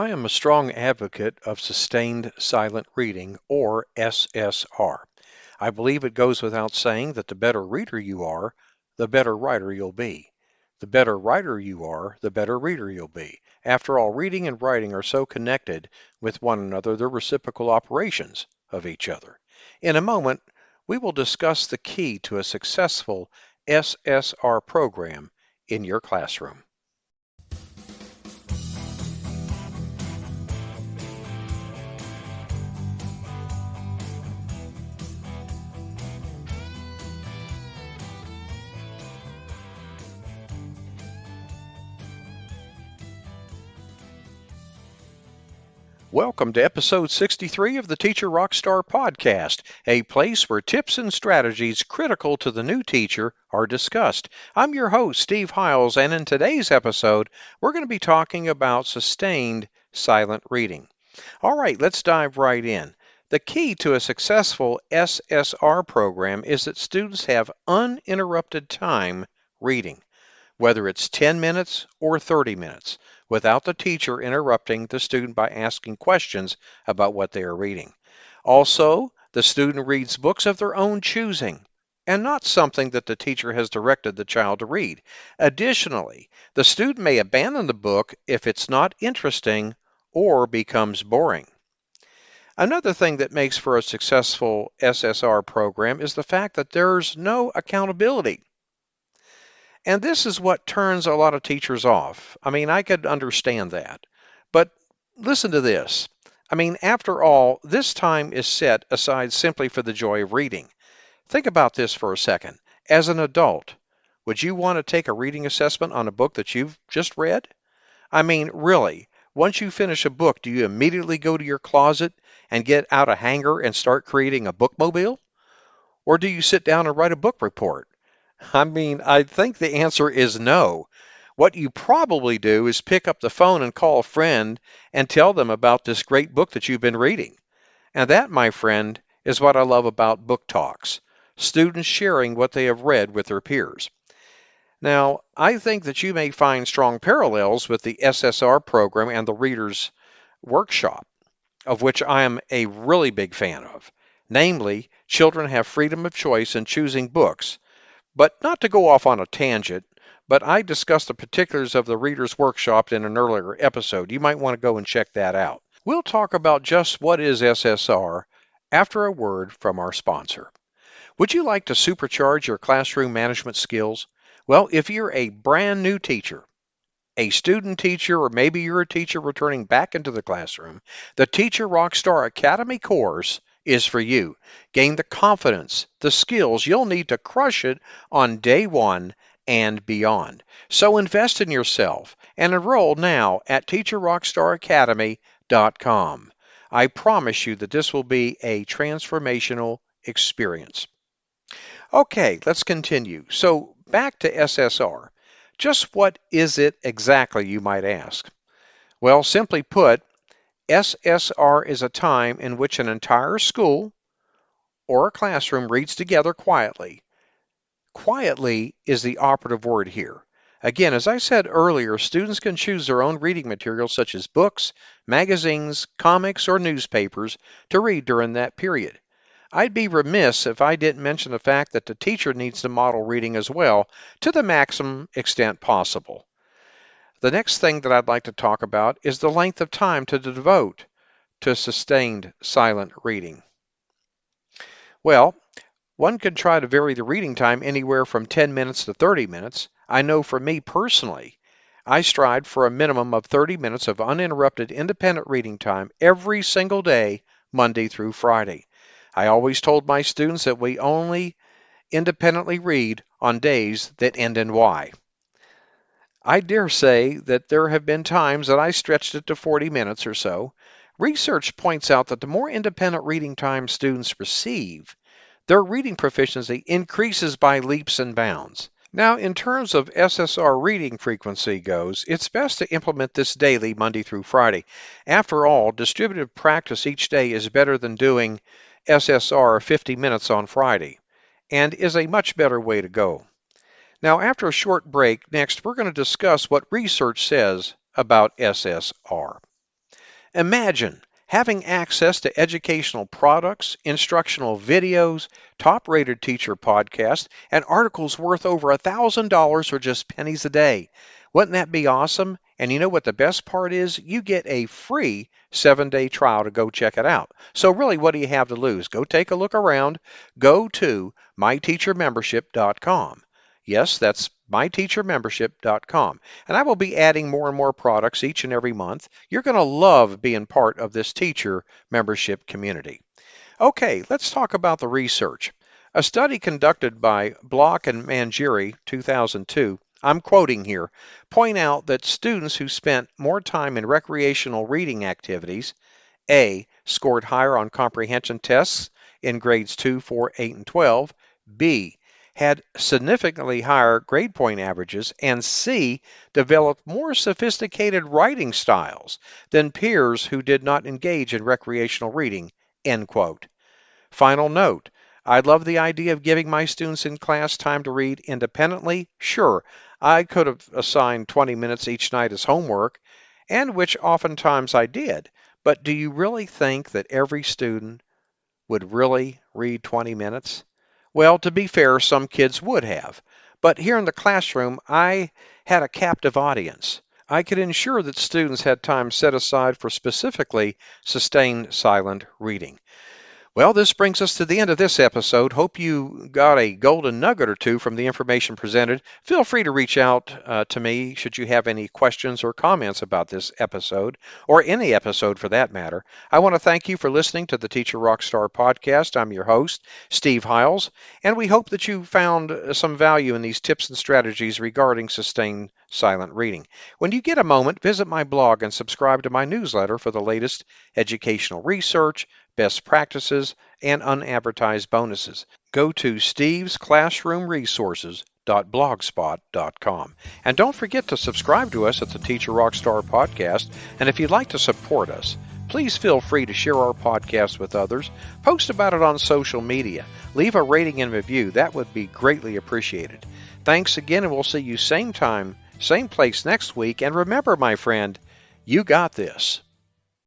I am a strong advocate of sustained silent reading, or SSR. I believe it goes without saying that the better reader you are, the better writer you'll be. The better writer you are, the better reader you'll be. After all, reading and writing are so connected with one another, they're reciprocal operations of each other. In a moment, we will discuss the key to a successful SSR program in your classroom. Welcome to episode 63 of the Teacher Rockstar podcast, a place where tips and strategies critical to the new teacher are discussed. I'm your host, Steve Hiles, and in today's episode, we're going to be talking about sustained silent reading. All right, let's dive right in. The key to a successful SSR program is that students have uninterrupted time reading, whether it's 10 minutes or 30 minutes, without the teacher interrupting the student by asking questions about what they are reading. Also, the student reads books of their own choosing and not something that the teacher has directed the child to read. Additionally, the student may abandon the book if it's not interesting or becomes boring. Another thing that makes for a successful SSR program is the fact that there's no accountability. And this is what turns a lot of teachers off. I could understand that. But listen to this. After all, this time is set aside simply for the joy of reading. Think about this for a second. As an adult, would you want to take a reading assessment on a book that you've just read? Really, once you finish a book, do you immediately go to your closet and get out a hanger and start creating a bookmobile? Or do you sit down and write a book report? I think the answer is no. What you probably do is pick up the phone and call a friend and tell them about this great book that you've been reading. And that, my friend, is what I love about book talks, students sharing what they have read with their peers. Now, I think that you may find strong parallels with the SSR program and the Reader's Workshop, of which I am a really big fan of. Namely, children have freedom of choice in choosing books. But not to go off on a tangent, but I discussed the particulars of the Reader's Workshop in an earlier episode. You might want to go and check that out. We'll talk about just what is SSR after a word from our sponsor. Would you like to supercharge your classroom management skills? Well, if you're a brand new teacher, a student teacher, or maybe you're a teacher returning back into the classroom, the Teacher Rockstar Academy course is for you. Gain the confidence, the skills you'll need to crush it on day one and beyond. So invest in yourself and enroll now at teacherrockstaracademy.com. I promise you that this will be a transformational experience. Okay, let's continue. So back to SSR. Just what is it exactly, you might ask? Well, simply put, SSR is a time in which an entire school or a classroom reads together quietly. Quietly is the operative word here. Again, as I said earlier, students can choose their own reading materials such as books, magazines, comics, or newspapers to read during that period. I'd be remiss if I didn't mention the fact that the teacher needs to model reading as well to the maximum extent possible. The next thing that I'd like to talk about is the length of time to devote to sustained silent reading. Well, one can try to vary the reading time anywhere from 10 minutes to 30 minutes. I know for me personally, I strive for a minimum of 30 minutes of uninterrupted independent reading time every single day, Monday through Friday. I always told my students that we only independently read on days that end in Y. I dare say that there have been times that I stretched it to 40 minutes or so. Research points out that the more independent reading time students receive, their reading proficiency increases by leaps and bounds. Now, in terms of Ssr reading frequency goes, it's best to implement this daily, Monday through Friday. After all, distributed practice each day is better than doing SSR 50 minutes on Friday, and is a much better way to go. Now, after a short break, next we're going to discuss what research says about SSR. Imagine having access to educational products, instructional videos, top-rated teacher podcasts, and articles worth over $1,000 for just pennies a day. Wouldn't that be awesome? And you know what the best part is? You get a free 7-day trial to go check it out. So really, what do you have to lose? Go take a look around. Go to myteachermembership.com. Yes, that's myteachermembership.com. And I will be adding more and more products each and every month. You're going to love being part of this teacher membership community. Okay, let's talk about the research. A study conducted by Block and Mangieri, 2002, I'm quoting here, point out that students who spent more time in recreational reading activities, A, scored higher on comprehension tests in grades 2, 4, 8, and 12, B, had significantly higher grade point averages, and C, developed more sophisticated writing styles than peers who did not engage in recreational reading, end quote. Final note, I love the idea of giving my students in class time to read independently. Sure, I could have assigned 20 minutes each night as homework, and which oftentimes I did. But do you really think that every student would really read 20 minutes? Well, to be fair, some kids would have. But here in the classroom, I had a captive audience. I could ensure that students had time set aside for specifically sustained silent reading. Well, this brings us to the end of this episode. Hope you got a golden nugget or two from the information presented. Feel free to reach out to me should you have any questions or comments about this episode, or any episode for that matter. I want to thank you for listening to the Teacher Rockstar podcast. I'm your host, Steve Hiles, and we hope that you found some value in these tips and strategies regarding sustained silent reading. When you get a moment, visit my blog and subscribe to my newsletter for the latest educational research, best practices, and unadvertised bonuses. Go to stevesclassroomresources.blogspot.com. And don't forget to subscribe to us at the Teacher Rockstar Podcast. And if you'd like to support us, please feel free to share our podcast with others. Post about it on social media. Leave a rating and review. That would be greatly appreciated. Thanks again, and we'll see you same time, same place next week. And remember, my friend, you got this.